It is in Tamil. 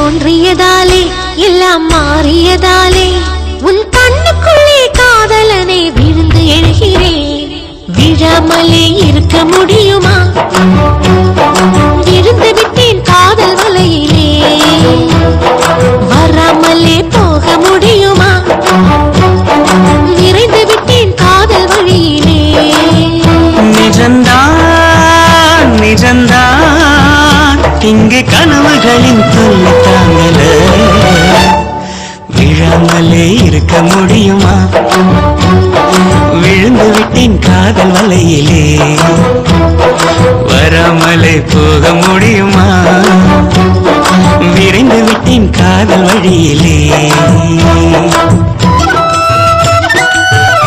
தோன்றியதாலே எல்லாம் மாறியதாலே உன் கண்ணுக்குள்ளே காதலனை விழுந்து எழுகிறேன். விழாமலே இருக்க முடியுமா? விழுந்து விட்டேன் காதல் வலையிலே. வராமலே போக முடியுமா? விரைந்து விட்டேன் காதல் வழியிலே. நிஜந்தான் நிஜந்தான் இங்கு கனவுகளின் தொல்லை தாங்கல. விழாமலே இருக்க முடியுமா? விழுந்து விட்டேன் காதல் வலையிலே. வராமலே போக முடியுமா? விரைந்து விட்டேன் காதல் வழியிலே.